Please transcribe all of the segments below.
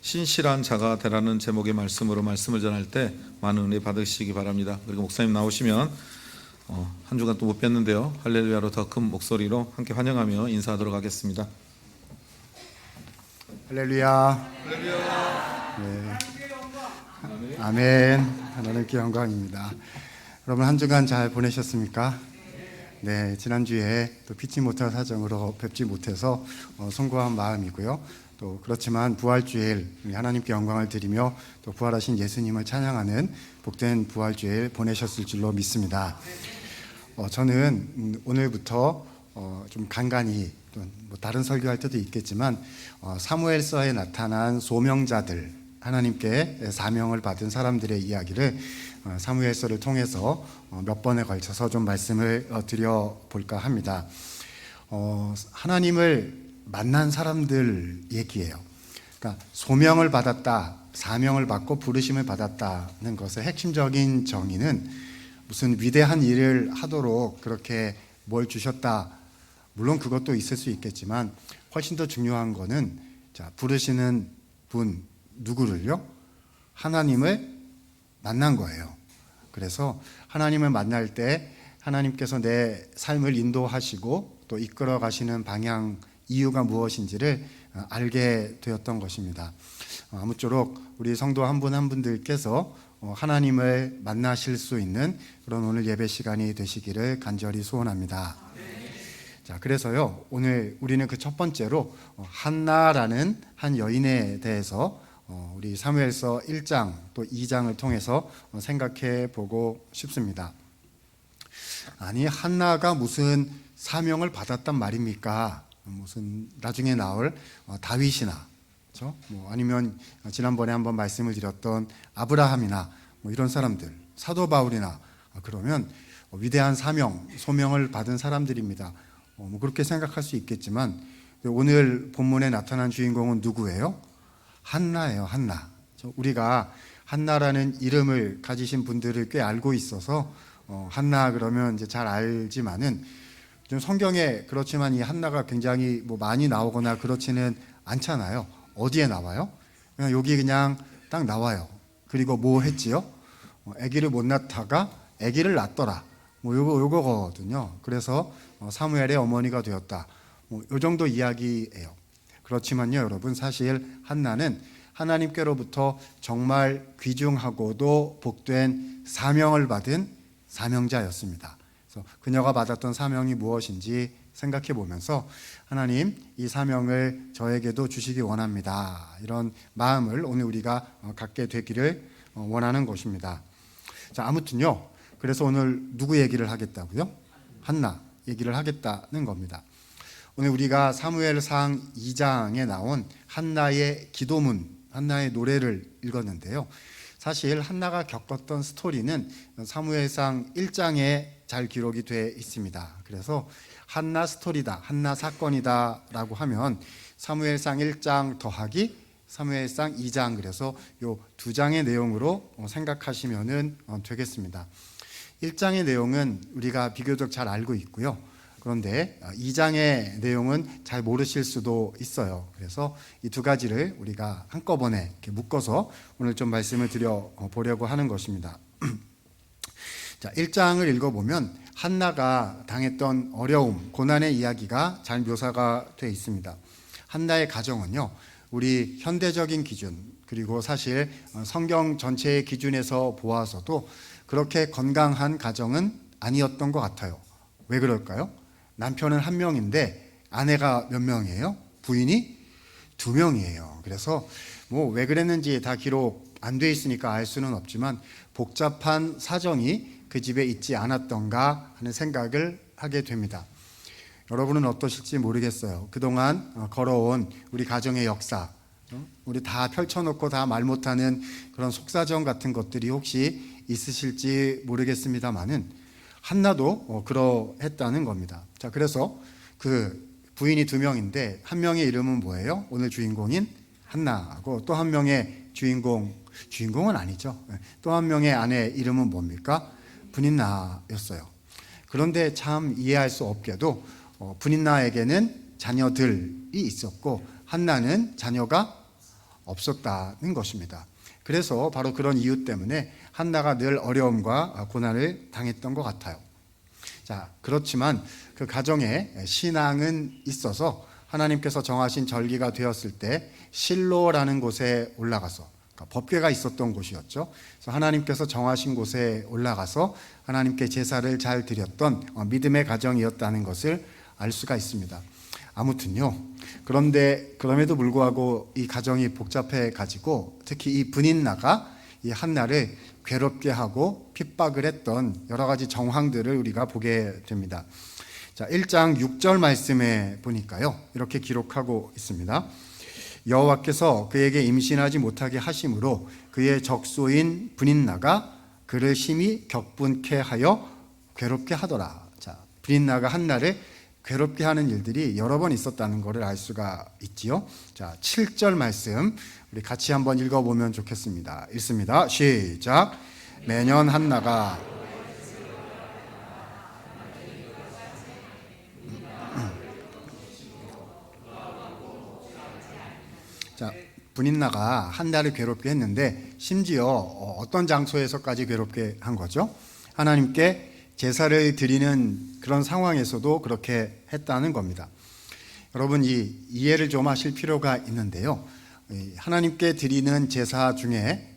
신실한 자가 되라는 제목의 말씀으로 말씀을 전할 때 많은 은혜 받으시기 바랍니다. 그리고 목사님 나오시면 한 주간 또 못 뵀는데요, 할렐루야로 더 큰 목소리로 함께 환영하며 인사하도록 하겠습니다. 할렐루야. 네. 아멘. 하나님께 영광입니다. 여러분 한 주간 잘 보내셨습니까? 네, 지난주에 또 피치 못할 사정으로 뵙지 못해서 송구한 마음이고요. 또 그렇지만 부활주일 하나님께 영광을 드리며 또 부활하신 예수님을 찬양하는 복된 부활주일 보내셨을 줄로 믿습니다. 저는 오늘부터 좀 간간히 뭐 다른 설교할 때도 있겠지만 사무엘서에 나타난 소명자들, 하나님께 사명을 받은 사람들의 이야기를 사무엘서를 통해서 몇 번에 걸쳐서 좀 말씀을 드려볼까 합니다. 하나님을 만난 사람들 얘기예요. 그러니까 소명을 받았다, 사명을 받고 부르심을 받았다는 것의 핵심적인 정의는 무슨 위대한 일을 하도록 그렇게 뭘 주셨다, 물론 그것도 있을 수 있겠지만 훨씬 더 중요한 거는 부르시는 분 누구를요? 하나님을 만난 거예요. 그래서 하나님을 만날 때 하나님께서 내 삶을 인도하시고 또 이끌어 가시는 방향, 이유가 무엇인지를 알게 되었던 것입니다. 아무쪼록 우리 성도 한 분 한 분들께서 하나님을 만나실 수 있는 그런 오늘 예배 시간이 되시기를 간절히 소원합니다. 자, 그래서요, 오늘 우리는 그 첫 번째로 한나라는 한 여인에 대해서 우리 사무엘서 1장 또 2장을 통해서 생각해 보고 싶습니다. 아니, 한나가 무슨 사명을 받았단 말입니까? 무슨 나중에 나올 다윗이나, 그렇죠? 아니면 지난번에 한번 말씀을 드렸던 아브라함이나 이런 사람들, 사도 바울이나 그러면 위대한 사명, 소명을 받은 사람들입니다. 그렇게 생각할 수 있겠지만 오늘 본문에 나타난 주인공은 누구예요? 한나예요. 한나. 우리가 한나라는 이름을 가지신 분들을 꽤 알고 있어서 한나 그러면 이제 잘 알지만은 좀 성경에 그렇지만 이 한나가 굉장히 많이 나오거나 그렇지는 않잖아요. 어디에 나와요? 그냥 여기 그냥 딱 나와요. 그리고 뭐 했지요? 아기를 못 낳다가 아기를 낳더라. 요거거든요. 그래서 사무엘의 어머니가 되었다. 요 정도 이야기예요. 그렇지만요, 여러분, 사실 한나는 하나님께로부터 정말 귀중하고도 복된 사명을 받은 사명자였습니다. 그래서 그녀가 받았던 사명이 무엇인지 생각해 보면서 하나님, 이 사명을 저에게도 주시기 원합니다. 이런 마음을 오늘 우리가 갖게 되기를 원하는 것입니다. 자, 아무튼요, 그래서 오늘 누구 얘기를 하겠다고요? 한나 얘기를 하겠다는 겁니다. 오늘 우리가 사무엘상 2장에 나온 한나의 기도문, 한나의 노래를 읽었는데요. 사실 한나가 겪었던 스토리는 사무엘상 1장에 잘 기록이 되어 있습니다. 그래서 한나 스토리다, 한나 사건이다 라고 하면 사무엘상 1장 더하기 사무엘상 2장, 그래서 요 두 장의 내용으로 생각하시면 되겠습니다. 1장의 내용은 우리가 비교적 잘 알고 있고요. 그런데 2장의 내용은 잘 모르실 수도 있어요. 그래서 이 두 가지를 우리가 한꺼번에 이렇게 묶어서 오늘 좀 말씀을 드려보려고 하는 것입니다. 자, 1장을 읽어보면 한나가 당했던 어려움, 고난의 이야기가 잘 묘사가 되어 있습니다. 한나의 가정은요, 우리 현대적인 기준, 그리고 사실 성경 전체의 기준에서 보아서도 그렇게 건강한 가정은 아니었던 것 같아요. 왜 그럴까요? 남편은 한 명인데 아내가 몇 명이에요? 부인이 2명이에요. 그래서 왜 그랬는지 다 기록 안 돼 있으니까 알 수는 없지만 복잡한 사정이 그 집에 있지 않았던가 하는 생각을 하게 됩니다. 여러분은 어떠실지 모르겠어요. 그동안 걸어온 우리 가정의 역사, 우리 다 펼쳐놓고 다 말 못하는 그런 속사정 같은 것들이 혹시 있으실지 모르겠습니다만은 한나도 그러했다는 겁니다. 자, 그래서 그 부인이 2명인데 한 명의 이름은 뭐예요? 오늘 주인공인 한나하고 또 한 명의 주인공은 아니죠. 또 한 명의 아내 이름은 뭡니까? 브닌나였어요. 그런데 참 이해할 수 없게도 브닌나에게는 자녀들이 있었고 한나는 자녀가 없었다는 것입니다. 그래서 바로 그런 이유 때문에 한나가 늘 어려움과 고난을 당했던 것 같아요. 자, 그렇지만 그 가정에 신앙은 있어서 하나님께서 정하신 절기가 되었을 때 실로라는 곳에 올라가서, 그러니까 법궤가 있었던 곳이었죠. 그래서 하나님께서 정하신 곳에 올라가서 하나님께 제사를 잘 드렸던 믿음의 가정이었다는 것을 알 수가 있습니다. 아무튼요. 그런데 그럼에도 불구하고 이 가정이 복잡해 가지고 특히 이 분인나가 이 한나를 괴롭게 하고 핍박을 했던 여러 가지 정황들을 우리가 보게 됩니다. 자, 1장 6절 말씀에 보니까요. 이렇게 기록하고 있습니다. 여호와께서 그에게 임신하지 못하게 하심으로 그의 적소인 분인나가 그를 심히 격분케 하여 괴롭게 하더라. 자, 분인나가 한나를 괴롭게 하는 일들이 여러 번 있었다는 것을 알 수가 있지요. 자, 7절 말씀 우리 같이 한번 읽어보면 좋겠습니다. 읽습니다. 시작. 매년 한나가 자, 분인나가 한나를 괴롭게 했는데 심지어 어떤 장소에서까지 괴롭게 한 거죠? 하나님께 제사를 드리는 그런 상황에서도 그렇게 했다는 겁니다. 여러분, 이 이해를 좀 하실 필요가 있는데요. 하나님께 드리는 제사 중에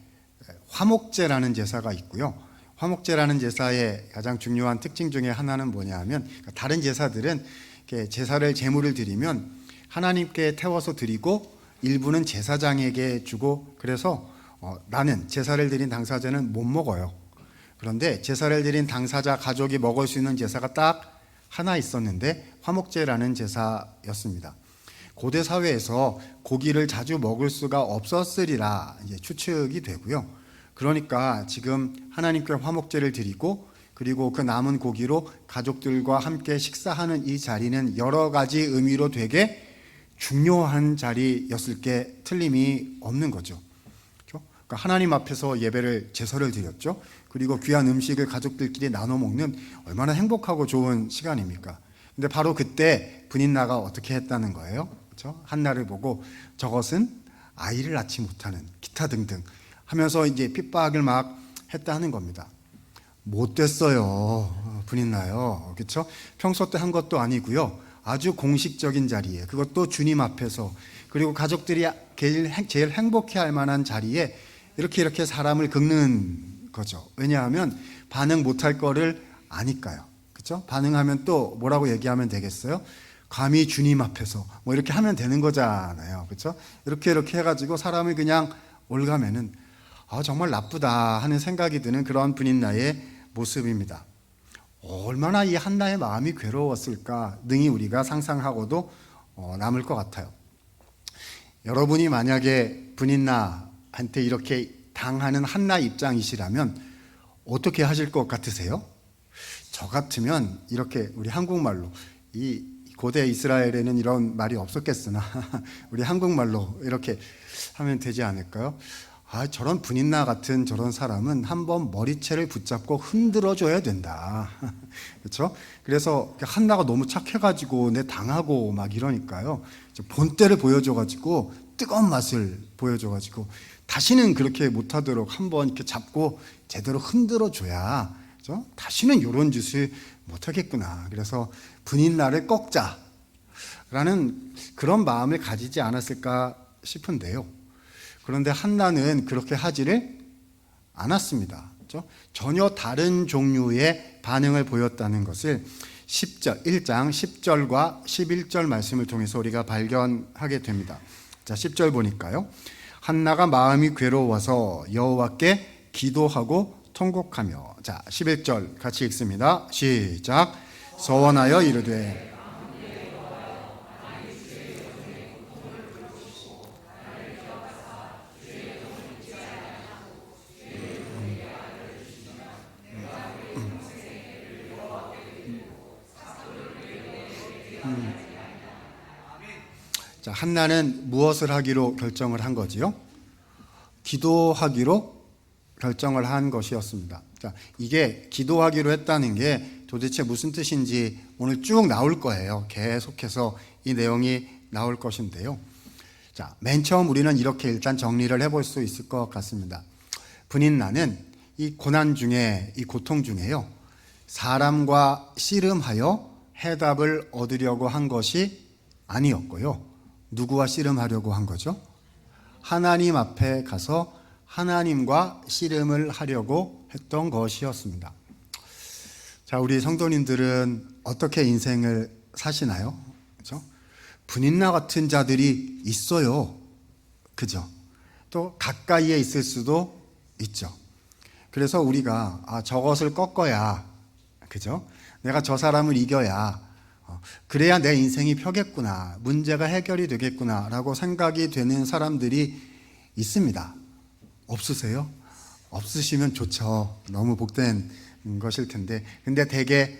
화목제라는 제사가 있고요. 화목제라는 제사의 가장 중요한 특징 중에 하나는 뭐냐 하면 다른 제사들은 이렇게 제사를 제물을 드리면 하나님께 태워서 드리고 일부는 제사장에게 주고 그래서 나는 제사를 드린 당사자는 못 먹어요. 그런데 제사를 드린 당사자 가족이 먹을 수 있는 제사가 딱 하나 있었는데 화목제라는 제사였습니다. 고대 사회에서 고기를 자주 먹을 수가 없었으리라 이제 추측이 되고요. 그러니까 지금 하나님께 화목제를 드리고 그리고 그 남은 고기로 가족들과 함께 식사하는 이 자리는 여러 가지 의미로 되게 중요한 자리였을 게 틀림이 없는 거죠. 그러니까 하나님 앞에서 예배를 제사를 드렸죠. 그리고 귀한 음식을 가족들끼리 나눠 먹는 얼마나 행복하고 좋은 시간입니까? 근데 바로 그때 분인나가 어떻게 했다는 거예요? 그렇죠? 한나를 보고 저것은 아이를 낳지 못하는 기타 등등 하면서 이제 핍박을 막 했다는 겁니다. 못됐어요. 분인나요. 그렇죠? 평소 때 한 것도 아니고요. 아주 공식적인 자리에 그것도 주님 앞에서 그리고 가족들이 제일 행복해할 만한 자리에 이렇게 사람을 긁는 거죠. 왜냐하면 반응 못할 거를 아니까요. 그렇죠? 반응하면 또 뭐라고 얘기하면 되겠어요? 감히 주님 앞에서 뭐 이렇게 하면 되는 거잖아요. 그렇죠? 이렇게 해가지고 사람을 그냥 올가면은 정말 나쁘다 하는 생각이 드는 그런 분인나의 모습입니다. 얼마나 이 한나의 마음이 괴로웠을까 능히 우리가 상상하고도 남을 것 같아요. 여러분이 만약에 분인나한테 이렇게 당하는 한나 입장이시라면 어떻게 하실 것 같으세요? 저 같으면 이렇게 우리 한국말로 이 고대 이스라엘에는 이런 말이 없었겠으나 우리 한국말로 이렇게 하면 되지 않을까요? 저런 분인나 같은 저런 사람은 한번 머리채를 붙잡고 흔들어줘야 된다. 그렇죠? 그래서 한나가 너무 착해가지고 내 당하고 막 이러니까요. 본때를 보여줘가지고 뜨거운 맛을 보여줘가지고 다시는 그렇게 못하도록 한번 이렇게 잡고 제대로 흔들어줘야 그렇죠? 다시는 이런 짓을 못하겠구나. 그래서 분인나를 꺾자라는 그런 마음을 가지지 않았을까 싶은데요. 그런데 한나는 그렇게 하지를 않았습니다. 그렇죠? 전혀 다른 종류의 반응을 보였다는 것을 1장 10절과 11절 말씀을 통해서 우리가 발견하게 됩니다. 자, 10절 보니까요. 한나가 마음이 괴로워서 여호와께 기도하고 통곡하며 자, 11절 같이 읽습니다. 시작. 서원하여 이르되 자, 한나는 무엇을 하기로 결정을 한 거지요? 기도하기로 결정을 한 것이었습니다. 자, 이게 기도하기로 했다는 게 도대체 무슨 뜻인지 오늘 쭉 나올 거예요. 계속해서 이 내용이 나올 것인데요. 자, 맨 처음 우리는 이렇게 일단 정리를 해볼 수 있을 것 같습니다. 분인나는 이 고난 중에, 이 고통 중에요, 사람과 씨름하여 해답을 얻으려고 한 것이 아니었고요. 누구와 씨름하려고 한 거죠? 하나님 앞에 가서 하나님과 씨름을 하려고 했던 것이었습니다. 자, 우리 성도님들은 어떻게 인생을 사시나요? 그죠? 분인나 같은 자들이 있어요. 그죠? 또 가까이에 있을 수도 있죠. 그래서 우리가 저것을 꺾어야, 그죠? 내가 저 사람을 이겨야 그래야 내 인생이 펴겠구나, 문제가 해결이 되겠구나 라고 생각이 되는 사람들이 있습니다. 없으세요? 없으시면 좋죠. 너무 복된 것일 텐데. 근데 대개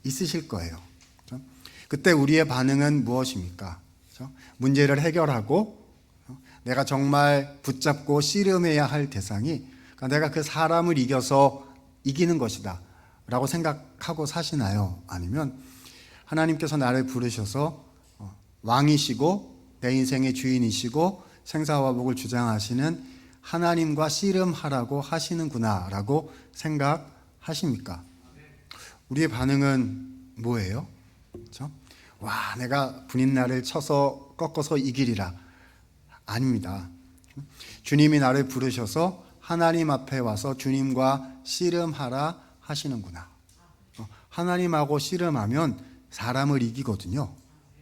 있으실 거예요. 그렇죠? 그때 우리의 반응은 무엇입니까? 그렇죠? 문제를 해결하고 내가 정말 붙잡고 씨름해야 할 대상이, 그러니까 내가 그 사람을 이겨서 이기는 것이다 라고 생각하고 사시나요? 아니면 하나님께서 나를 부르셔서 왕이시고 내 인생의 주인이시고 생사화복을 주장하시는 하나님과 씨름하라고 하시는구나 라고 생각하십니까? 우리의 반응은 뭐예요? 그렇죠? 와, 내가 분인나를 쳐서 꺾어서 이기리라. 아닙니다. 주님이 나를 부르셔서 하나님 앞에 와서 주님과 씨름하라 하시는구나. 하나님하고 씨름하면 사람을 이기거든요.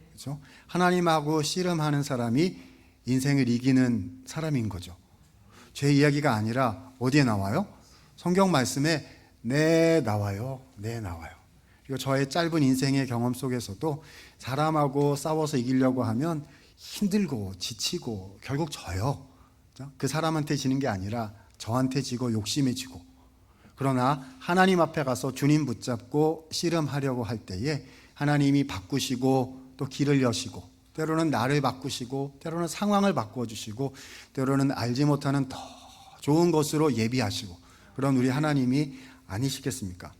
그렇죠? 하나님하고 씨름하는 사람이 인생을 이기는 사람인 거죠. 제 이야기가 아니라 어디에 나와요? 성경 말씀에 네 나와요. 네 나와요. 이거 저의 짧은 인생의 경험 속에서도 사람하고 싸워서 이기려고 하면 힘들고 지치고 결국 져요. 그렇죠? 그 사람한테 지는 게 아니라 저한테 지고 욕심에 지고. 그러나 하나님 앞에 가서 주님 붙잡고 씨름하려고 할 때에 하나님이 바꾸시고 또 길을 여시고, 때로는 나를 바꾸시고 때로는 상황을 바꿔주시고 때로는 알지 못하는 더 좋은 것으로 예비하시고, 그런 우리 하나님이 아니시겠습니까?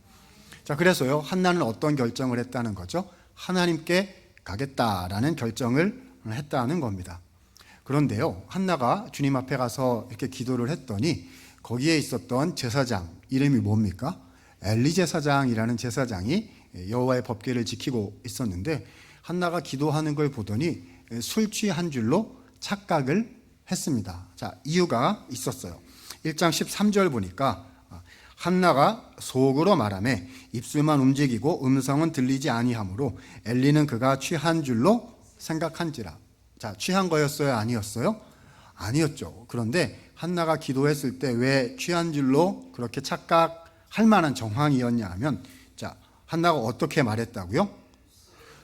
자, 그래서요, 한나는 어떤 결정을 했다는 거죠? 하나님께 가겠다라는 결정을 했다는 겁니다. 그런데요, 한나가 주님 앞에 가서 이렇게 기도를 했더니 거기에 있었던 제사장 이름이 뭡니까? 엘리 제사장이라는 제사장이 여호와의 법궤를 지키고 있었는데, 한나가 기도하는 걸 보더니 술 취한 줄로 착각을 했습니다. 자, 이유가 있었어요. 1장 13절 보니까 한나가 속으로 말하매 입술만 움직이고 음성은 들리지 아니하므로 엘리는 그가 취한 줄로 생각한지라. 자, 취한 거였어요? 아니었어요? 아니었죠. 그런데 한나가 기도했을 때 왜 취한 줄로 그렇게 착각할 만한 정황이었냐 하면, 자, 한나가 어떻게 말했다고요?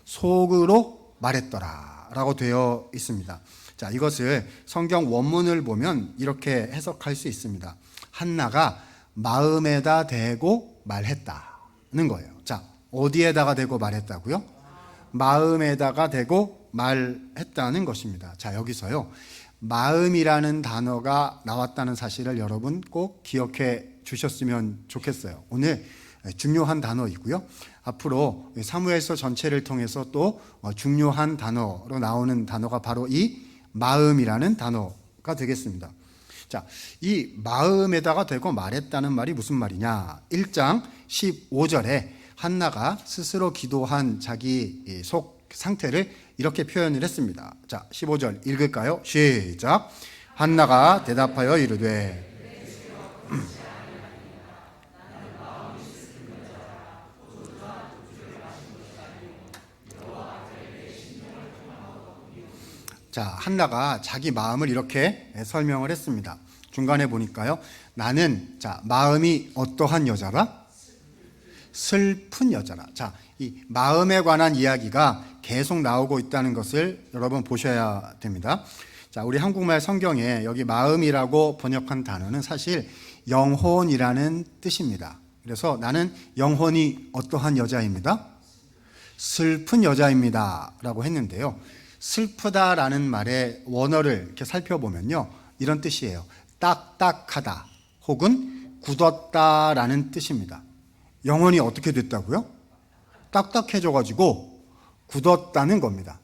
속으로 말했더라 라고 되어 있습니다. 자, 이것을 성경 원문을 보면 이렇게 해석할 수 있습니다. 한나가 마음에다 대고 말했다는 거예요. 자, 어디에다가 대고 말했다고요? 마음에다가 대고 말했다는 것입니다. 자, 여기서요, 마음이라는 단어가 나왔다는 사실을 여러분 꼭 기억해 주셨으면 좋겠어요. 오늘 중요한 단어이고요. 앞으로 사무엘서 전체를 통해서 또 중요한 단어로 나오는 단어가 바로 이 마음이라는 단어가 되겠습니다. 자, 이 마음에다가 대고 말했다는 말이 무슨 말이냐? 1장 15절에 한나가 스스로 기도한 자기 속 상태를 이렇게 표현을 했습니다. 자, 15절 읽을까요? 시작. 한나가 대답하여 이르되 자, 한나가 자기 마음을 이렇게 설명을 했습니다. 중간에 보니까요, 나는, 자, 마음이 어떠한 여자라? 슬픈 여자라. 자, 이 마음에 관한 이야기가 계속 나오고 있다는 것을 여러분 보셔야 됩니다. 자, 우리 한국말 성경에 여기 마음이라고 번역한 단어는 사실 영혼이라는 뜻입니다. 그래서 나는 영혼이 어떠한 여자입니다? 슬픈 여자입니다 라고 했는데요, 슬프다라는 말의 원어를 이렇게 살펴보면요, 이런 뜻이에요. 딱딱하다 혹은 굳었다라는 뜻입니다. 영혼이 어떻게 됐다고요? 딱딱해져가지고 굳었다는 겁니다.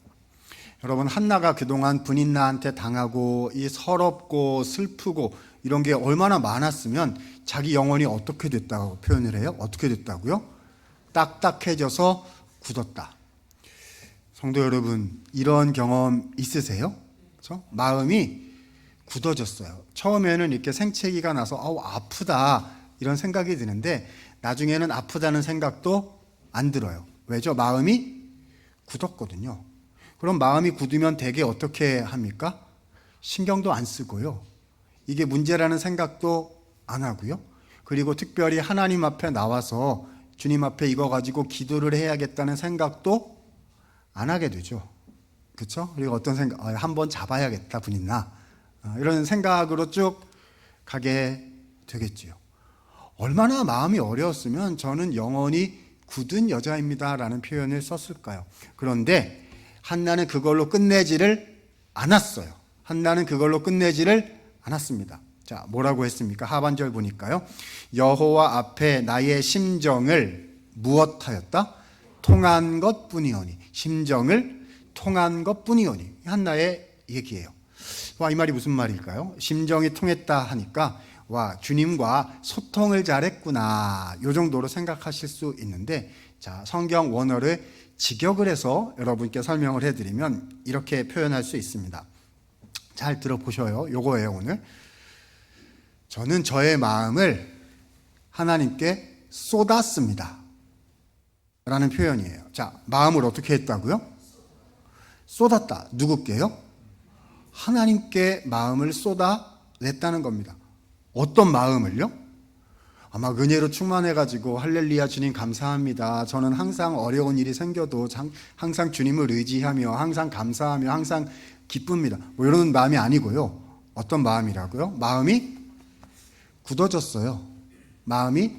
여러분, 한나가 그동안 분인나한테 당하고 이 서럽고 슬프고 이런 게 얼마나 많았으면 자기 영혼이 어떻게 됐다고 표현을 해요? 어떻게 됐다고요? 딱딱해져서 굳었다. 성도 여러분, 이런 경험 있으세요? 그렇죠? 마음이 굳어졌어요. 처음에는 이렇게 생채기가 나서 아프다 이런 생각이 드는데 나중에는 아프다는 생각도 안 들어요. 왜죠? 마음이 굳었거든요. 그럼 마음이 굳으면 대개 어떻게 합니까? 신경도 안 쓰고요. 이게 문제라는 생각도 안 하고요. 그리고 특별히 하나님 앞에 나와서 주님 앞에 이거 가지고 기도를 해야겠다는 생각도 안 하게 되죠. 그렇죠? 그리고 어떤 생각, 한번 잡아야겠다 분이나 이런 생각으로 쭉 가게 되겠지요. 얼마나 마음이 어려웠으면 저는 영원히 굳은 여자입니다라는 표현을 썼을까요? 그런데 한나는 그걸로 끝내지를 않았어요. 한나는 그걸로 끝내지를 않았습니다. 자, 뭐라고 했습니까? 하반절 보니까요. 여호와 앞에 나의 심정을 무엇하였다? 통한 것뿐이오니. 심정을 통한 것뿐이오니. 한나의 얘기예요. 와, 이 말이 무슨 말일까요? 심정이 통했다 하니까 와, 주님과 소통을 잘했구나. 이 정도로 생각하실 수 있는데, 자, 성경 원어를 직역을 해서 여러분께 설명을 해드리면 이렇게 표현할 수 있습니다. 잘 들어보셔요. 요거예요, 오늘. 저는 저의 마음을 하나님께 쏟았습니다. 라는 표현이에요. 자, 마음을 어떻게 했다고요? 쏟았다. 누구께요? 하나님께 마음을 쏟아냈다는 겁니다. 어떤 마음을요? 아마 은혜로 충만해가지고 할렐루야 주님 감사합니다. 저는 항상 어려운 일이 생겨도 항상 주님을 의지하며 항상 감사하며 항상 기쁩니다. 뭐 이런 마음이 아니고요. 어떤 마음이라고요? 마음이 굳어졌어요. 마음이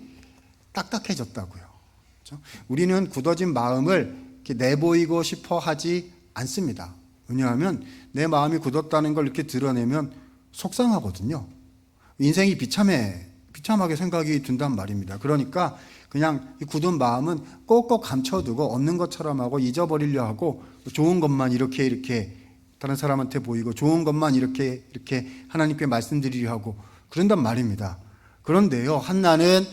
딱딱해졌다고요. 그렇죠? 우리는 굳어진 마음을 이렇게 내보이고 싶어 하지 않습니다. 왜냐하면 내 마음이 굳었다는 걸 이렇게 드러내면 속상하거든요. 인생이 비참하게 생각이 든단 말입니다. 그러니까 그냥 이 굳은 마음은 꼭꼭 감춰두고 없는 것처럼 하고 잊어버리려 하고 좋은 것만 이렇게 다른 사람한테 보이고 좋은 것만 이렇게 하나님께 말씀드리려 하고 그런단 말입니다. 그런데요, 한나는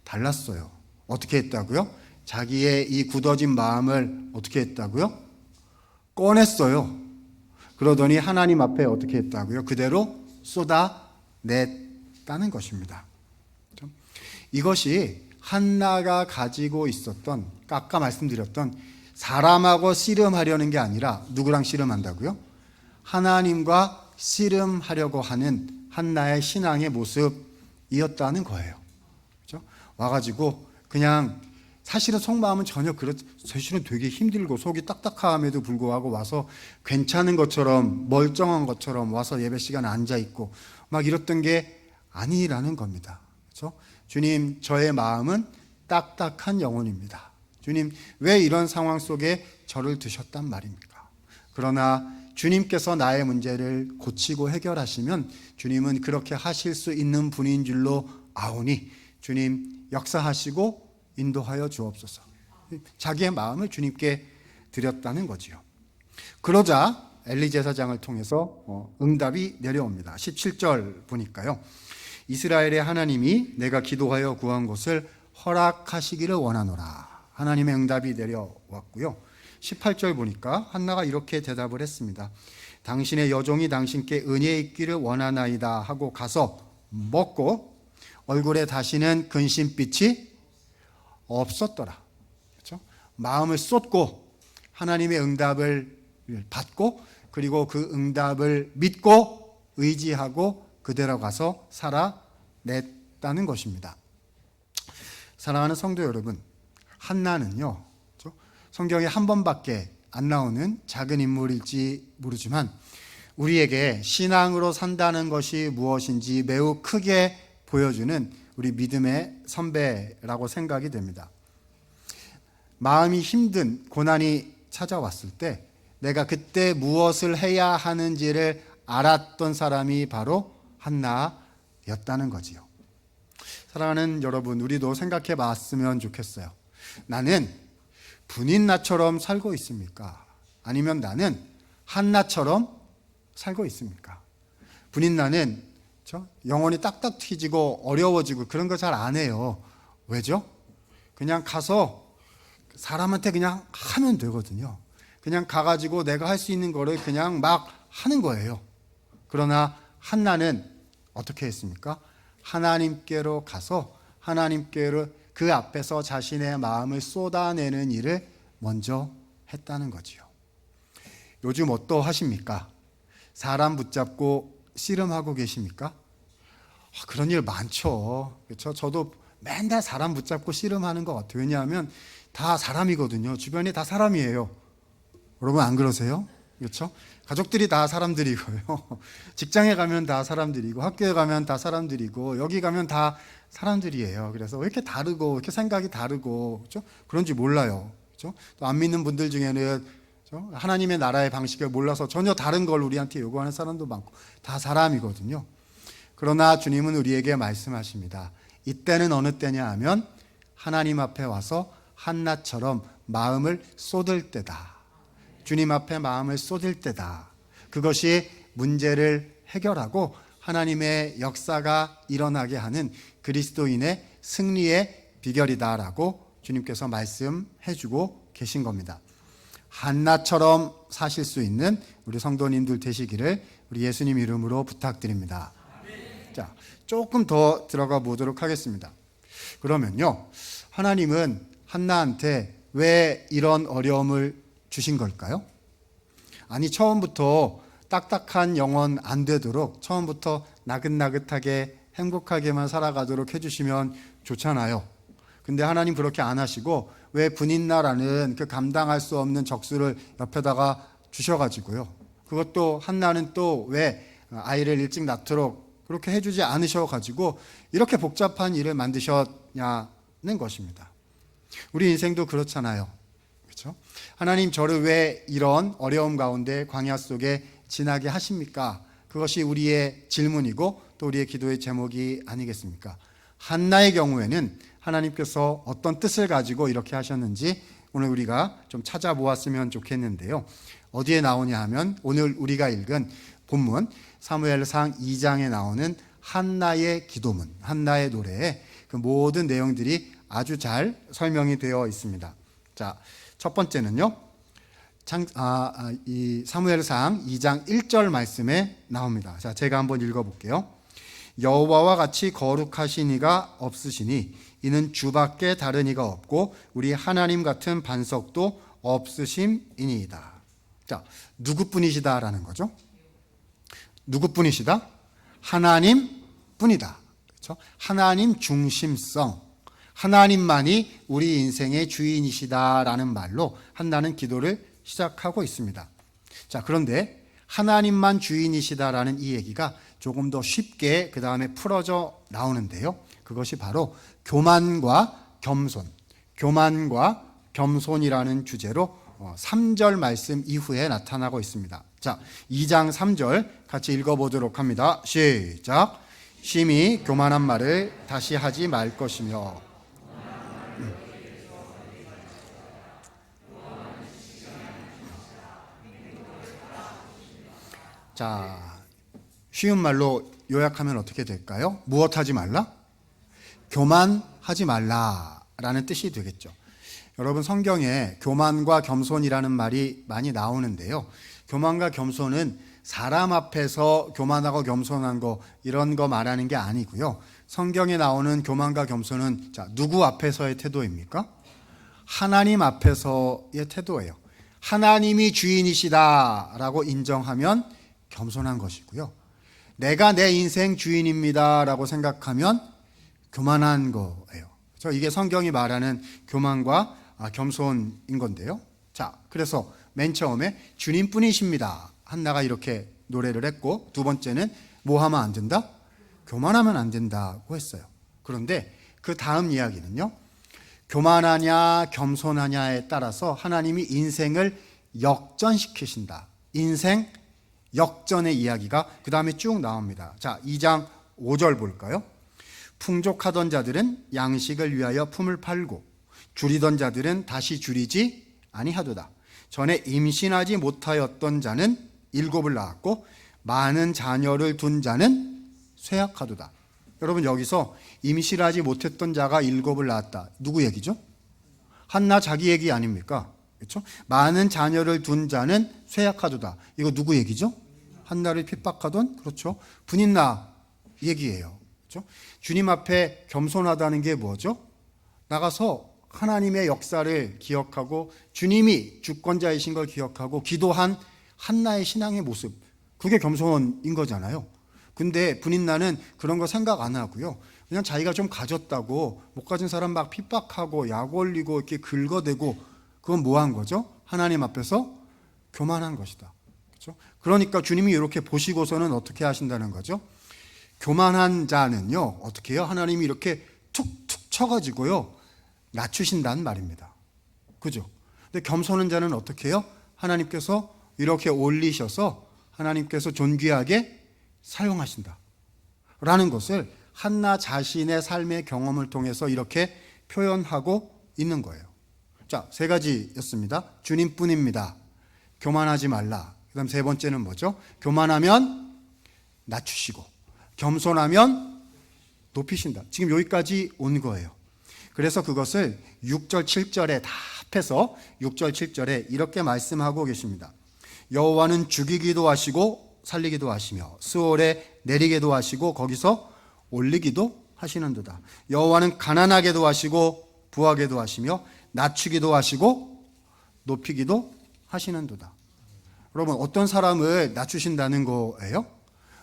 달랐어요. 어떻게 했다고요? 자기의 이 굳어진 마음을 어떻게 했다고요? 꺼냈어요. 그러더니 하나님 앞에 어떻게 했다고요? 그대로 쏟아냈다는 것입니다. 이것이 한나가 가지고 있었던, 아까 말씀드렸던 사람하고 씨름하려는 게 아니라 누구랑 씨름한다고요? 하나님과 씨름하려고 하는 한나의 신앙의 모습이었다는 거예요. 그렇죠? 와가지고 그냥 사실은 속마음은 전혀 사실은 되게 힘들고 속이 딱딱함에도 불구하고 와서 괜찮은 것처럼 멀쩡한 것처럼 와서 예배 시간에 앉아 있고 막 이랬던 게 아니라는 겁니다. 그렇죠? 주님, 저의 마음은 딱딱한 영혼입니다. 주님, 왜 이런 상황 속에 저를 두셨단 말입니까? 그러나 주님께서 나의 문제를 고치고 해결하시면 주님은 그렇게 하실 수 있는 분인 줄로 아오니 주님 역사하시고 인도하여 주옵소서. 자기의 마음을 주님께 드렸다는 거지요. 그러자 엘리 제사장을 통해서 응답이 내려옵니다. 17절 보니까요. 이스라엘의 하나님이 내가 기도하여 구한 것을 허락하시기를 원하노라. 하나님의 응답이 내려왔고요. 18절 보니까 한나가 이렇게 대답을 했습니다. 당신의 여종이 당신께 은혜 있기를 원하나이다 하고 가서 먹고 얼굴에 다시는 근심빛이 없었더라. 그렇죠? 마음을 쏟고 하나님의 응답을 받고 그리고 그 응답을 믿고 의지하고 그대로 가서 살아냈다는 것입니다. 사랑하는 성도 여러분, 한나는요, 그렇죠? 성경에 한 번밖에 안 나오는 작은 인물일지 모르지만 우리에게 신앙으로 산다는 것이 무엇인지 매우 크게 보여주는 우리 믿음의 선배라고 생각이 됩니다. 마음이 힘든 고난이 찾아왔을 때 내가 그때 무엇을 해야 하는지를 알았던 사람이 바로 한나였다는 거지요. 사랑하는 여러분, 우리도 생각해 봤으면 좋겠어요. 나는 분인 나처럼 살고 있습니까? 아니면 나는 한나처럼 살고 있습니까? 분인나는 그렇죠? 영혼이 딱딱 튀지고 어려워지고 그런 거 잘 안 해요. 왜죠? 그냥 가서 사람한테 그냥 하면 되거든요. 그냥 가가지고 내가 할 수 있는 거를 그냥 막 하는 거예요. 그러나 한나는 어떻게 했습니까? 하나님께로 가서 하나님께로 그 앞에서 자신의 마음을 쏟아내는 일을 먼저 했다는 거지요. 요즘 어떠하십니까? 사람 붙잡고 씨름하고 계십니까? 그런 일 많죠. 그렇죠? 저도 맨날 사람 붙잡고 씨름하는 것 같아요. 왜냐하면 다 사람이거든요. 주변이 다 사람이에요. 여러분 안 그러세요? 그렇죠? 가족들이 다 사람들이고요. 직장에 가면 다 사람들이고 학교에 가면 다 사람들이고 여기 가면 다 사람들이에요. 그래서 왜 이렇게 다르고 왜 이렇게 생각이 다르고 그렇죠? 그런지 몰라요. 그렇죠? 또 안 믿는 분들 중에는 그렇죠? 하나님의 나라의 방식을 몰라서 전혀 다른 걸 우리한테 요구하는 사람도 많고 다 사람이거든요. 그러나 주님은 우리에게 말씀하십니다. 이때는 어느 때냐 하면 하나님 앞에 와서 한나처럼 마음을 쏟을 때다. 주님 앞에 마음을 쏟을 때다. 그것이 문제를 해결하고 하나님의 역사가 일어나게 하는 그리스도인의 승리의 비결이다라고 주님께서 말씀해 주고 계신 겁니다. 한나처럼 사실 수 있는 우리 성도님들 되시기를 우리 예수님 이름으로 부탁드립니다. 자, 조금 더 들어가 보도록 하겠습니다. 그러면요, 하나님은 한나한테 왜 이런 어려움을 주신 걸까요? 아니, 처음부터 딱딱한 영혼 안 되도록 처음부터 나긋나긋하게 행복하게만 살아가도록 해주시면 좋잖아요. 근데 하나님 그렇게 안 하시고 왜 분인나라는 그 감당할 수 없는 적수를 옆에다가 주셔가지고요. 그것도 한나는 또 왜 아이를 일찍 낳도록 그렇게 해주지 않으셔가지고 이렇게 복잡한 일을 만드셨냐는 것입니다. 우리 인생도 그렇잖아요. 그렇죠? 하나님 저를 왜 이런 어려움 가운데 광야 속에 지나게 하십니까? 그것이 우리의 질문이고 또 우리의 기도의 제목이 아니겠습니까? 한나의 경우에는 하나님께서 어떤 뜻을 가지고 이렇게 하셨는지 오늘 우리가 좀 찾아보았으면 좋겠는데요. 어디에 나오냐 하면 오늘 우리가 읽은 본문 사무엘상 2장에 나오는 한나의 기도문, 한나의 노래에 그 모든 내용들이 아주 잘 설명이 되어 있습니다. 자, 첫 번째는요. 이 사무엘상 2장 1절 말씀에 나옵니다. 자, 제가 한번 읽어볼게요. 여호와와 같이 거룩하신 이가 없으시니 이는 주밖에 다른 이가 없고 우리 하나님 같은 반석도 없으심이니이다. 자, 누구뿐이시다라는 거죠? 누구뿐이시다? 하나님뿐이다. 그렇죠? 하나님 중심성, 하나님만이 우리 인생의 주인이시다라는 말로 한나는 기도를 시작하고 있습니다. 자, 그런데 하나님만 주인이시다라는 이 얘기가 조금 더 쉽게 그 다음에 풀어져 나오는데요. 그것이 바로 교만과 겸손, 교만과 겸손이라는 주제로 3절 말씀 이후에 나타나고 있습니다. 자, 2장 3절 같이 읽어보도록 합니다. 시작. 심히 교만한 말을 다시 하지 말 것이며. 자, 쉬운 말로 요약하면 어떻게 될까요? 무엇하지 말라? 교만하지 말라라는 뜻이 되겠죠. 여러분 성경에 교만과 겸손이라는 말이 많이 나오는데요. 교만과 겸손은 사람 앞에서 교만하고 겸손한 거 이런 거 말하는 게 아니고요. 성경에 나오는 교만과 겸손은 자, 누구 앞에서의 태도입니까? 하나님 앞에서의 태도예요. 하나님이 주인이시다라고 인정하면 겸손한 것이고요. 내가 내 인생 주인입니다라고 생각하면 교만한 거예요. 그래서 이게 성경이 말하는 교만과 겸손인 건데요. 자, 그래서 맨 처음에 주님뿐이십니다. 한나가 이렇게 노래를 했고 두 번째는 뭐 하면 안 된다? 교만하면 안 된다고 했어요. 그런데 그 다음 이야기는요. 교만하냐 겸손하냐에 따라서 하나님이 인생을 역전시키신다. 인생 역전의 이야기가 그 다음에 쭉 나옵니다. 자, 2장 5절 볼까요? 풍족하던 자들은 양식을 위하여 품을 팔고 줄이던 자들은 다시 줄이지 아니하도다. 전에 임신하지 못하였던 자는 7을 낳았고 많은 자녀를 둔 자는 쇠약하도다. 여러분, 여기서 임신하지 못했던 자가 7을 낳았다. 누구 얘기죠? 한나 자기 얘기 아닙니까? 그렇죠? 많은 자녀를 둔 자는 쇠약하도다. 이거 누구 얘기죠? 한나를 핍박하던, 그렇죠, 분인나 얘기예요. 그렇죠? 주님 앞에 겸손하다는 게 뭐죠? 나가서 하나님의 역사를 기억하고 주님이 주권자이신 걸 기억하고 기도한 한나의 신앙의 모습, 그게 겸손인 거잖아요. 근데 분인나는 그런 거 생각 안 하고요, 그냥 자기가 좀 가졌다고 못 가진 사람 막 핍박하고 약 올리고 이렇게 긁어대고, 그건 뭐 한 거죠? 하나님 앞에서 교만한 것이다. 그렇죠? 그러니까 주님이 이렇게 보시고서는 어떻게 하신다는 거죠? 교만한 자는요, 어떻게 해요? 하나님이 이렇게 툭툭 쳐가지고요, 낮추신다는 말입니다. 그죠? 근데 겸손한 자는 어떻게 해요? 하나님께서 이렇게 올리셔서 하나님께서 존귀하게 사용하신다 라는 것을 한나 자신의 삶의 경험을 통해서 이렇게 표현하고 있는 거예요. 자, 3가지였습니다. 주님뿐입니다. 교만하지 말라. 그 다음 3번째는 뭐죠? 교만하면 낮추시고 겸손하면 높이신다. 지금 여기까지 온 거예요. 그래서 그것을 6절 7절에 다 합해서 6절 7절에 이렇게 말씀하고 계십니다. 여호와는 죽이기도 하시고 살리기도 하시며 스올에 내리기도 하시고 거기서 올리기도 하시는도다. 여호와는 가난하게도 하시고 부하게도 하시며 낮추기도 하시고 높이기도 하시는도다. 여러분, 어떤 사람을 낮추신다는 거예요?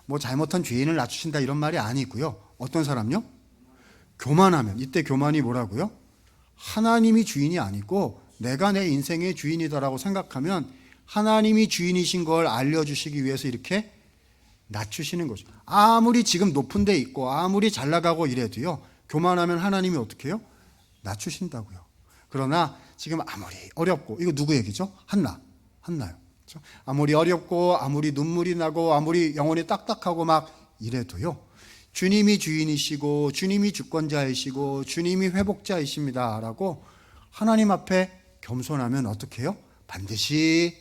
뭐 잘못한 죄인을 낮추신다 이런 말이 아니고요. 어떤 사람요? 교만하면, 이때 교만이 뭐라고요? 하나님이 주인이 아니고 내가 내 인생의 주인이다라고 생각하면 하나님이 주인이신 걸 알려주시기 위해서 이렇게 낮추시는 거죠. 아무리 지금 높은 데 있고 아무리 잘 나가고 이래도요, 교만하면 하나님이 어떻게 해요? 낮추신다고요. 그러나 지금 아무리 어렵고, 이거 누구 얘기죠? 한나요. 그렇죠? 아무리 어렵고 아무리 눈물이 나고 아무리 영혼이 딱딱하고 막 이래도요, 주님이 주인이시고 주님이 주권자이시고 주님이 회복자이십니다 라고 하나님 앞에 겸손하면 어떻게 해요? 반드시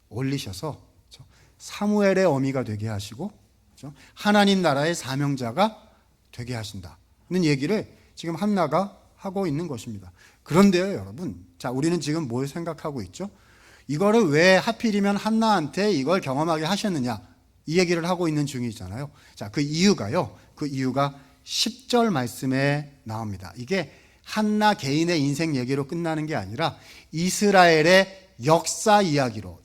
올리셔서, 그렇죠? 사무엘의 어미가 되게 하시고, 그렇죠? 하나님 나라의 사명자가 되게 하신다는 얘기를 지금 한나가 하고 있는 것입니다. 그런데요, 여러분, 자, 우리는 지금 뭘 생각하고 있죠? 이거를 왜 하필이면 한나한테 이걸 경험하게 하셨느냐, 이 얘기를 하고 있는 중이잖아요. 자, 그 이유가 10절 말씀에 나옵니다. 이게 한나 개인의 인생 얘기로 끝나는 게 아니라 이스라엘의 역사 이야기로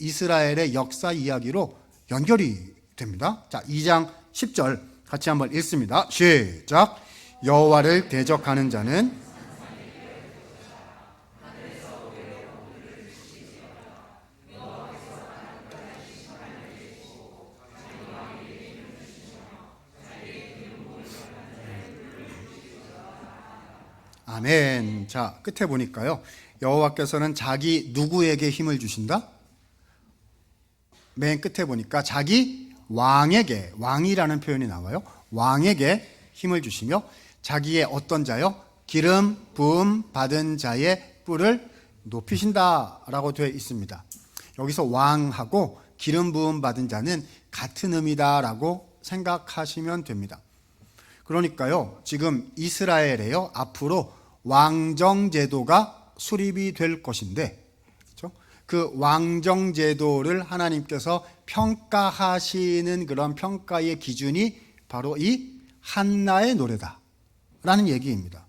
연결이 됩니다. 자, 2장 10절 같이 한번 읽습니다. 시작. 여호와를 대적하는 자는 아멘. 자, 끝에 보니까요, 여호와께서는 자기 누구에게 힘을 주신다? 맨 끝에 보니까 자기 왕에게, 왕이라는 표현이 나와요. 왕에게 힘을 주시며 자기의 어떤 자요? 기름 부음 받은 자의 뿔을 높이신다라고 되어 있습니다. 여기서 왕하고 기름 부음 받은 자는 같은 의미다라고 생각하시면 됩니다. 그러니까요, 지금 이스라엘에요, 앞으로 왕정제도가 수립이 될 것인데, 그렇죠? 그 왕정제도를 하나님께서 평가하시는 그런 평가의 기준이 바로 이 한나의 노래다라는 얘기입니다.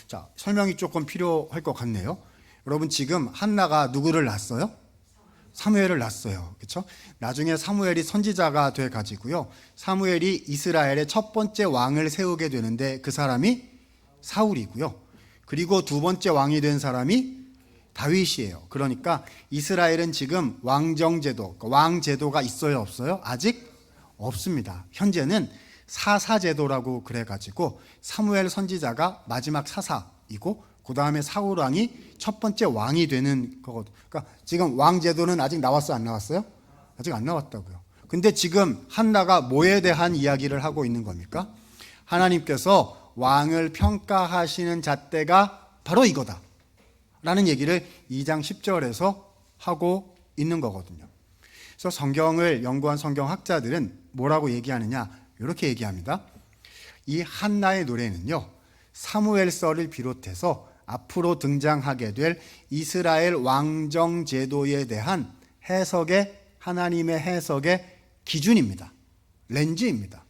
자, 설명이 조금 필요할 것 같네요. 여러분, 지금 한나가 누구를 낳았어요? 사무엘을 낳았어요. 그렇죠? 나중에 사무엘이 선지자가 돼 가지고요, 사무엘이 이스라엘의 첫 번째 왕을 세우게 되는데 그 사람이 사울이고요. 그리고 두 번째 왕이 된 사람이 다윗이에요. 그러니까 이스라엘은 지금 왕정제도, 왕제도가 있어요, 없어요? 아직 없습니다. 현재는 사사제도라고 그래가지고 사무엘 선지자가 마지막 사사이고 그 다음에 사울 왕이 첫 번째 왕이 되는 거거든요. 그러니까 지금 왕제도는 아직 나왔어요, 안 나왔어요? 아직 안 나왔다고요. 근데 지금 한나가 뭐에 대한 이야기를 하고 있는 겁니까? 하나님께서 왕을 평가하시는 잣대가 바로 이거다 라는 얘기를 2장 10절에서 하고 있는 거거든요. 그래서 성경을 연구한 성경학자들은 뭐라고 얘기하느냐, 이렇게 얘기합니다. 이 한나의 노래는요, 사무엘서를 비롯해서 앞으로 등장하게 될 이스라엘 왕정 제도에 대한 하나님의 해석의 기준입니다. 렌즈입니다.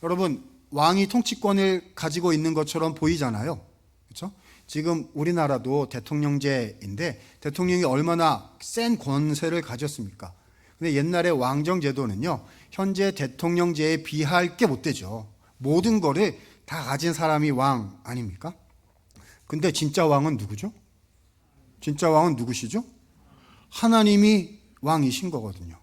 여러분, 왕이 통치권을 가지고 있는 것처럼 보이잖아요. 그렇죠? 지금 우리나라도 대통령제인데 대통령이 얼마나 센 권세를 가졌습니까? 근데 옛날에 왕정 제도는요, 현재 대통령제에 비할 게 못 되죠. 모든 거를 다 가진 사람이 왕 아닙니까? 근데 진짜 왕은 누구죠? 진짜 왕은 누구시죠? 하나님이 왕이신 거거든요.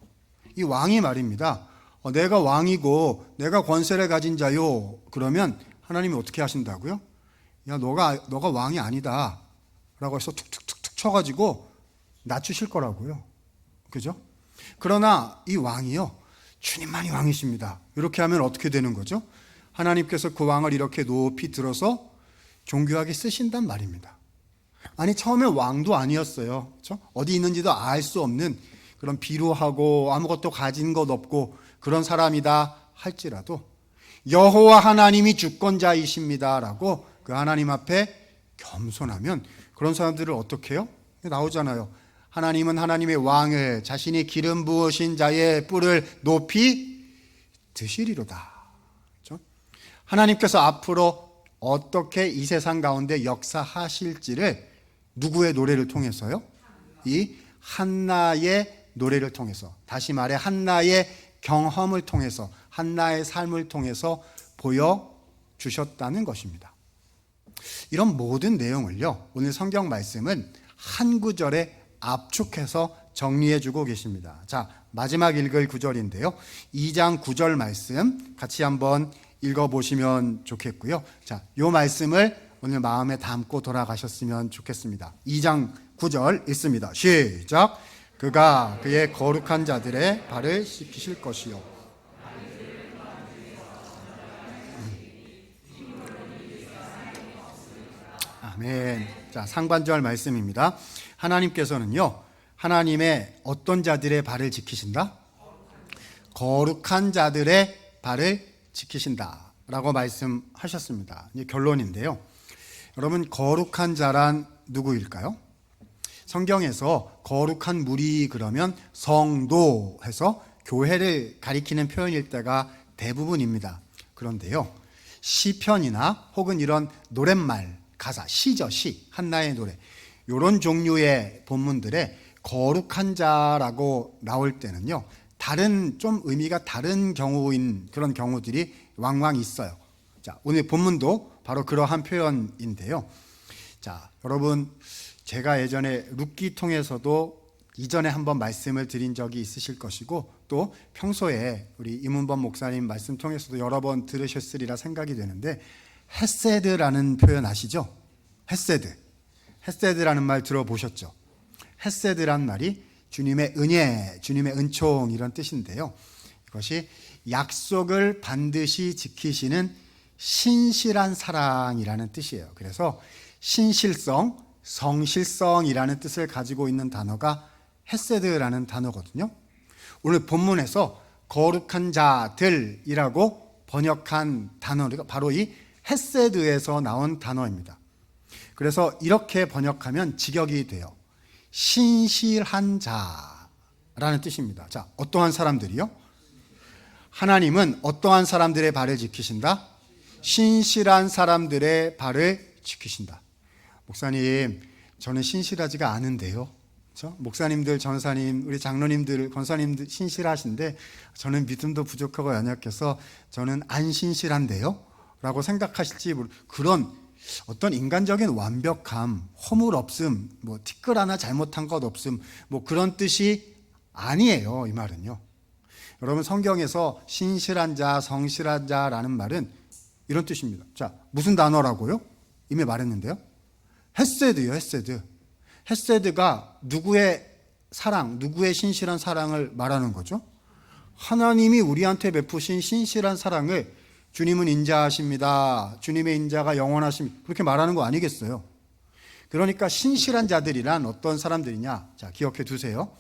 이 왕이 말입니다. 내가 왕이고 내가 권세를 가진 자요. 그러면 하나님이 어떻게 하신다고요? 야, 너가 왕이 아니다. 라고 해서 툭툭툭툭 쳐가지고 낮추실 거라고요. 그죠? 그러나 이 왕이요, 주님만이 왕이십니다. 이렇게 하면 어떻게 되는 거죠? 하나님께서 그 왕을 이렇게 높이 들어서 존귀하게 쓰신단 말입니다. 아니, 처음에 왕도 아니었어요. 그렇죠? 어디 있는지도 알 수 없는 그런 비루하고 아무것도 가진 것 없고 그런 사람이다 할지라도 여호와 하나님이 주권자이십니다라고 그 하나님 앞에 겸손하면 그런 사람들을 어떻게 해요? 나오잖아요. 하나님은 하나님의 왕을 자신이 기름 부으신 자의 뿔을 높이 드시리로다. 그렇죠? 하나님께서 앞으로 어떻게 이 세상 가운데 역사하실지를 누구의 노래를 통해서요? 이 한나의 노래를 통해서, 다시 말해 한나의 경험을 통해서, 한나의 삶을 통해서 보여주셨다는 것입니다. 이런 모든 내용을요, 오늘 성경 말씀은 한 구절에 압축해서 정리해주고 계십니다. 자, 마지막 읽을 구절인데요, 2장 9절 말씀 같이 한번 읽어보시면 좋겠고요. 자, 이 말씀을 오늘 마음에 담고 돌아가셨으면 좋겠습니다. 2장 9절 읽습니다. 시작. 그가 그의 거룩한 자들의 발을 씻기실 것이요. 아멘. 자, 상반절 말씀입니다. 하나님께서는요, 하나님의 어떤 자들의 발을 지키신다? 거룩한 자들의 발을 지키신다 라고 말씀하셨습니다. 이제 결론인데요, 여러분, 거룩한 자란 누구일까요? 성경에서 거룩한 무리 그러면 성도 해서 교회를 가리키는 표현일 때가 대부분입니다. 그런데요, 시편이나 혹은 이런 노랫말, 가사, 시죠, 시, 한나의 노래, 이런 종류의 본문들에 거룩한 자라고 나올 때는요, 다른 좀 의미가 다른 경우인 그런 경우들이 왕왕 있어요. 자, 오늘 본문도 바로 그러한 표현인데요. 자, 여러분, 제가 예전에 룻기 통해서도 이전에 한번 말씀을 드린 적이 있으실 것이고, 또 평소에 우리 임은범 목사님 말씀 통해서도 여러 번 들으셨으리라 생각이 되는데, 헤세드라는 표현 아시죠? 헤세드라는 말 들어보셨죠? 헤세드란 말이 주님의 은혜, 주님의 은총 이런 뜻인데요, 이것이 약속을 반드시 지키시는 신실한 사랑이라는 뜻이에요. 그래서 신실성, 성실성이라는 뜻을 가지고 있는 단어가 헤세드라는 단어거든요. 오늘 본문에서 거룩한 자들이라고 번역한 단어가 바로 이 헤세드에서 나온 단어입니다. 그래서 이렇게 번역하면 직역이 돼요. 신실한 자라는 뜻입니다. 자, 어떠한 사람들이요? 하나님은 어떠한 사람들의 발을 지키신다? 신실한 사람들의 발을 지키신다. 목사님, 저는 신실하지가 않은데요. 그렇죠? 목사님들, 전사님, 우리 장로님들, 권사님들 신실하신데 저는 믿음도 부족하고 연약해서 저는 안 신실한데요? 라고 생각하실지 그런 어떤 인간적인 완벽함, 허물 없음, 뭐 티끌 하나 잘못한 것 없음, 뭐 그런 뜻이 아니에요. 이 말은요. 여러분, 성경에서 신실한 자, 성실한 자라는 말은 이런 뜻입니다. 자, 무슨 단어라고요? 이미 말했는데요. 헤세드요, 헤세드. 헤세드가 누구의 사랑, 누구의 신실한 사랑을 말하는 거죠? 하나님이 우리한테 베푸신 신실한 사랑을 주님은 인자하십니다. 주님의 인자가 영원하십니다. 그렇게 말하는 거 아니겠어요? 그러니까 신실한 자들이란 어떤 사람들이냐? 자, 기억해 두세요.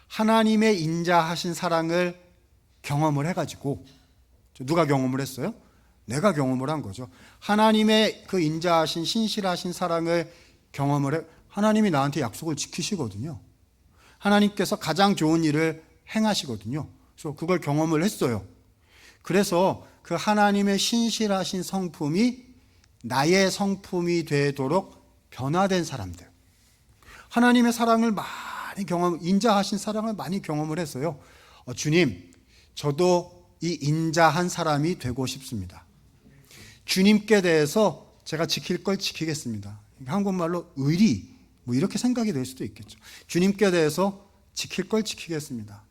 하나님의 인자하신 사랑을 경험을 해가지고, 누가 경험을 했어요? 내가 경험을 한 거죠. 하나님의 그 인자하신 신실하신 사랑을 경험을 해. 하나님이 나한테 약속을 지키시거든요. 하나님께서 가장 좋은 일을 행하시거든요. 그래서 그걸 경험을 했어요. 그래서 그 하나님의 신실하신 성품이 나의 성품이 되도록 변화된 사람들, 하나님의 사랑을 많이 인자하신 사랑을 많이 경험을 했어요. 주님, 저도 이 인자한 사람이 되고 싶습니다. 주님께 대해서 제가 지킬 걸 지키겠습니다. 한국말로 의리, 뭐 이렇게 생각이 될 수도 있겠죠. 주님께 대해서 지킬 걸 지키겠습니다.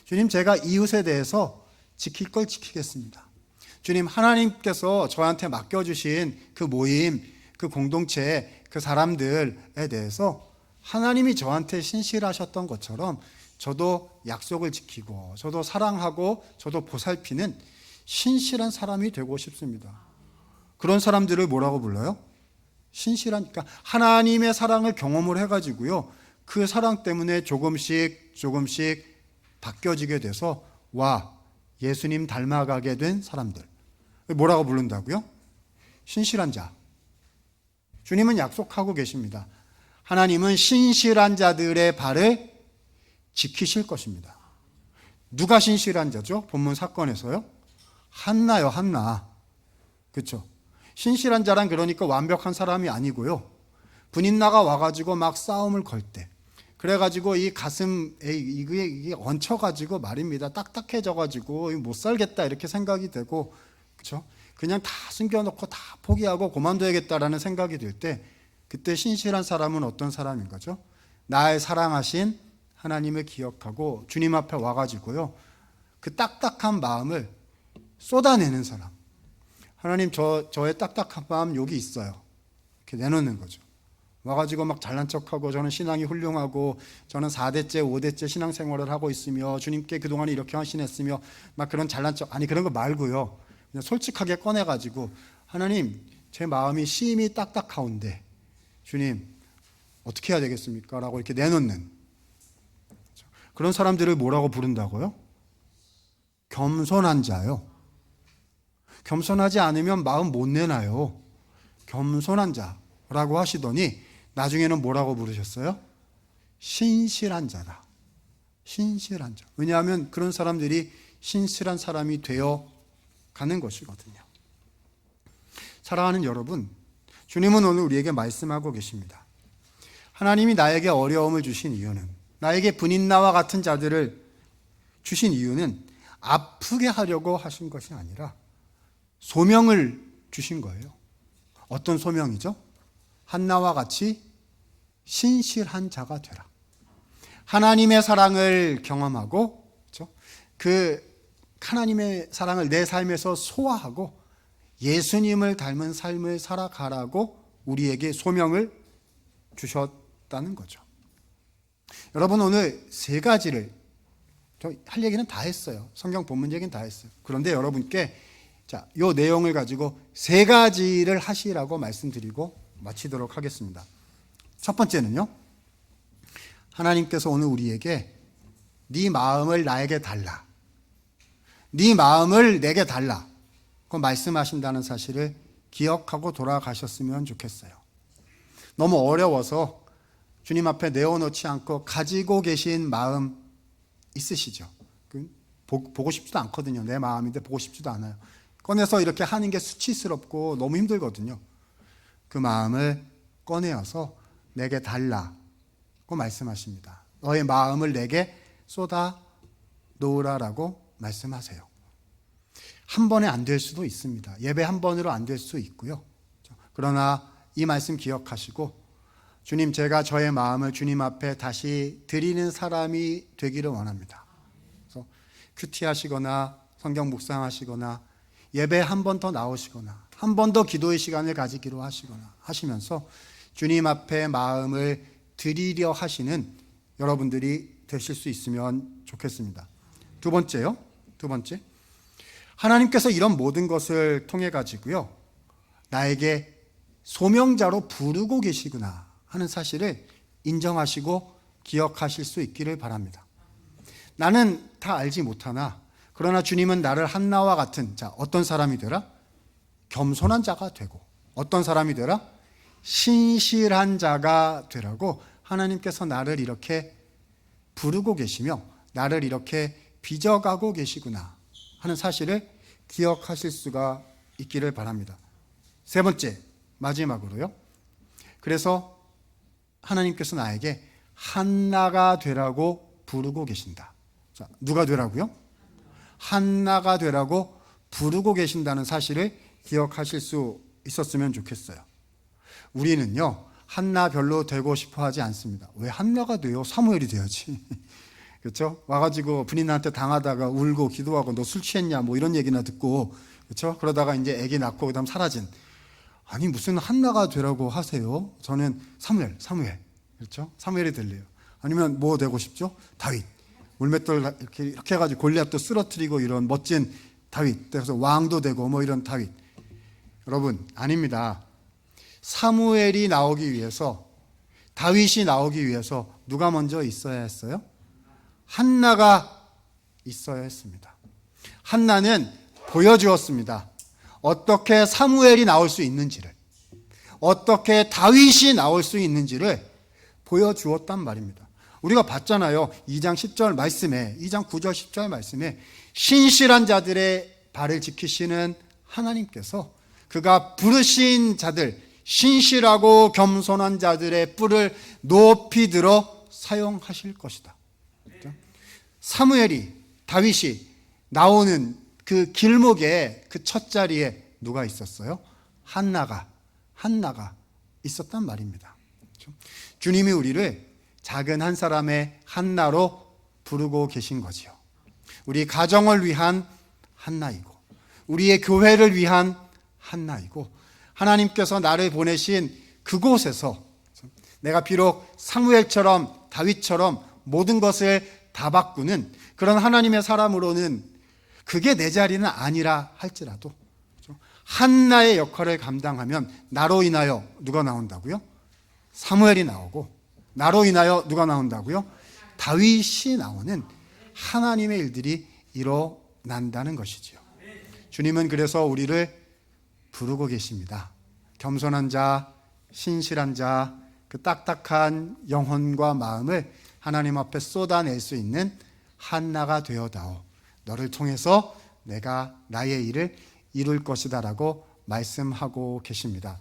주님, 제가 이웃에 대해서 지킬 걸 지키겠습니다. 주님, 하나님께서 저한테 맡겨주신 그 모임, 그 공동체, 그 사람들에 대해서 하나님이 저한테 신실하셨던 것처럼 저도 약속을 지키고 저도 사랑하고 저도 보살피는 신실한 사람이 되고 싶습니다. 그런 사람들을 뭐라고 불러요? 신실한, 그러니까 하나님의 사랑을 경험을 해가지고요, 그 사랑 때문에 조금씩 바뀌어지게 돼서 예수님 닮아가게 된 사람들, 뭐라고 부른다고요? 신실한 자. 주님은 약속하고 계십니다. 하나님은 신실한 자들의 발을 지키실 것입니다. 누가 신실한 자죠? 본문 사건에서요? 한나요, 한나. 그렇죠? 신실한 자란 그러니까 완벽한 사람이 아니고요, 분인나가 와가지고 막 싸움을 걸 때, 그래가지고 이 가슴에 이게 얹혀가지고 말입니다. 딱딱해져가지고 못 살겠다 이렇게 생각이 되고, 그렇죠? 그냥 다 숨겨놓고 다 포기하고 그만둬야겠다라는 생각이 들 때, 그때 신실한 사람은 어떤 사람인 거죠? 나의 사랑하신 하나님을 기억하고 주님 앞에 와가지고요, 그 딱딱한 마음을 쏟아내는 사람. 하나님, 저의 딱딱한 마음 여기 있어요. 이렇게 내놓는 거죠. 와가지고 막 잘난 척하고 저는 신앙이 훌륭하고 저는 4대째 5대째 신앙생활을 하고 있으며 주님께 그동안 이렇게 헌신했으며 막 그런 잘난 척, 아니 그런 거 말고요, 그냥 솔직하게 꺼내가지고 하나님, 제 마음이 심히 딱딱하온데 주님 어떻게 해야 되겠습니까? 라고 이렇게 내놓는 그런 사람들을 뭐라고 부른다고요? 겸손한 자요. 겸손하지 않으면 마음 못 내놔요. 겸손한 자라고 하시더니 나중에는 뭐라고 부르셨어요? 신실한 자다. 신실한 자. 왜냐하면 그런 사람들이 신실한 사람이 되어 가는 것이거든요. 사랑하는 여러분, 주님은 오늘 우리에게 말씀하고 계십니다. 하나님이 나에게 어려움을 주신 이유는, 나에게 분인나와 같은 자들을 주신 이유는 아프게 하려고 하신 것이 아니라 소명을 주신 거예요. 어떤 소명이죠? 한나와 같이 신실한 자가 되라. 하나님의 사랑을 경험하고, 그렇죠? 그 하나님의 사랑을 내 삶에서 소화하고 예수님을 닮은 삶을 살아가라고 우리에게 소명을 주셨다는 거죠. 여러분, 오늘 세 가지를, 저 할 얘기는 다 했어요. 성경 본문 얘기는 다 했어요. 그런데 여러분께 이 내용을 가지고 세 가지를 하시라고 말씀드리고 마치도록 하겠습니다. 첫 번째는요, 하나님께서 오늘 우리에게 네 마음을 나에게 달라, 네 마음을 내게 달라, 그 말씀하신다는 사실을 기억하고 돌아가셨으면 좋겠어요. 너무 어려워서 주님 앞에 내어놓지 않고 가지고 계신 마음 있으시죠? 보고 싶지도 않거든요. 내 마음인데 보고 싶지도 않아요. 꺼내서 이렇게 하는 게 수치스럽고 너무 힘들거든요. 그 마음을 꺼내어서 내게 달라고 말씀하십니다. 너의 마음을 내게 쏟아 놓으라라고 말씀하세요. 한 번에 안 될 수도 있습니다. 예배 한 번으로 안 될 수 있고요. 그러나 이 말씀 기억하시고, 주님, 제가 저의 마음을 주님 앞에 다시 드리는 사람이 되기를 원합니다. 그래서 큐티 하시거나 성경 묵상하시거나 예배 한 번 더 나오시거나 한 번 더 기도의 시간을 가지기로 하시거나 하시면서 주님 앞에 마음을 드리려 하시는 여러분들이 되실 수 있으면 좋겠습니다. 두 번째, 하나님께서 이런 모든 것을 통해 가지고요, 나에게 소명자로 부르고 계시구나 하는 사실을 인정하시고 기억하실 수 있기를 바랍니다. 나는 다 알지 못하나 그러나 주님은 나를 한나와 같은 어떤 사람이 되라? 겸손한 자가 되고 어떤 사람이 되라? 신실한 자가 되라고 하나님께서 나를 이렇게 부르고 계시며 나를 이렇게 빚어가고 계시구나 하는 사실을 기억하실 수가 있기를 바랍니다. 세 번째, 마지막으로요. 그래서 하나님께서 나에게 한나가 되라고 부르고 계신다. 자, 누가 되라고요? 한나가 되라고 부르고 계신다는 사실을 기억하실 수 있었으면 좋겠어요. 우리는요, 한나 별로 되고 싶어 하지 않습니다. 왜 한나가 돼요? 사무엘이 돼야지. 그렇죠? 와가지고 부인한테 당하다가 울고 기도하고 너 술 취했냐 뭐 이런 얘기나 듣고, 그렇죠? 그러다가 이제 아기 낳고 그다음 사라진. 아니 무슨 한나가 되라고 하세요? 저는 사무엘. 그렇죠? 사무엘이 될래요. 아니면 뭐 되고 싶죠? 다윗. 물맷돌 이렇게 해가지고 골리앗도 쓰러뜨리고 이런 멋진 다윗. 그래서 왕도 되고 뭐 이런 다윗. 여러분, 아닙니다. 사무엘이 나오기 위해서, 다윗이 나오기 위해서 누가 먼저 있어야 했어요? 한나가 있어야 했습니다. 한나는 보여주었습니다. 어떻게 사무엘이 나올 수 있는지를, 어떻게 다윗이 나올 수 있는지를 보여주었단 말입니다. 우리가 봤잖아요. 2장 10절 말씀에, 2장 9절 10절 말씀에 신실한 자들의 발을 지키시는 하나님께서 그가 부르신 자들, 신실하고 겸손한 자들의 뿔을 높이 들어 사용하실 것이다. 사무엘이, 다윗이 나오는 그 길목에 그 첫 자리에 누가 있었어요? 한나가 있었단 말입니다. 주님이 우리를 작은 한 사람의 한나로 부르고 계신 거지요. 우리 가정을 위한 한나이고, 우리의 교회를 위한 한나이고, 하나님께서 나를 보내신 그곳에서 내가 비록 사무엘처럼 다윗처럼 모든 것을 다 바꾸는 그런 하나님의 사람으로는 그게 내 자리는 아니라 할지라도 한나의 역할을 감당하면 나로 인하여 누가 나온다고요? 사무엘이 나오고, 나로 인하여 누가 나온다고요? 다윗이 나오는 하나님의 일들이 일어난다는 것이지요. 주님은 그래서 우리를 부르고 계십니다. 겸손한 자, 신실한 자, 그 딱딱한 영혼과 마음을 하나님 앞에 쏟아낼 수 있는 한나가 되어다오. 너를 통해서 내가 나의 일을 이룰 것이다라고 말씀하고 계십니다.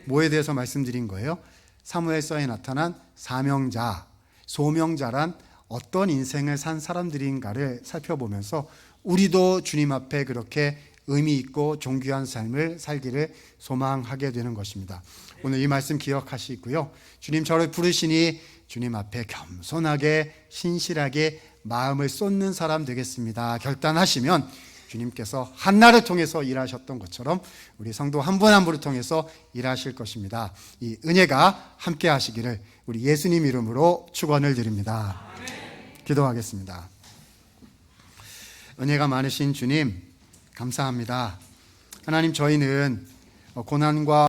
뭐에 대해서 말씀드린 거예요? 사무엘서에 나타난 사명자, 소명자란 어떤 인생을 산 사람들인가를 살펴보면서 우리도 주님 앞에 그렇게 의미 있고 존귀한 삶을 살기를 소망하게 되는 것입니다. 오늘 이 말씀 기억하시고요. 주님 저를 부르시니 주님 앞에 겸손하게 신실하게 마음을 쏟는 사람 되겠습니다. 결단하시면 주님께서 한나를 통해서 일하셨던 것처럼 우리 성도 한 분 한 분을 통해서 일하실 것입니다. 이 은혜가 함께 하시기를 우리 예수님 이름으로 축원을 드립니다. 기도하겠습니다. 은혜가 많으신 주님 감사합니다. 하나님, 저희는 고난과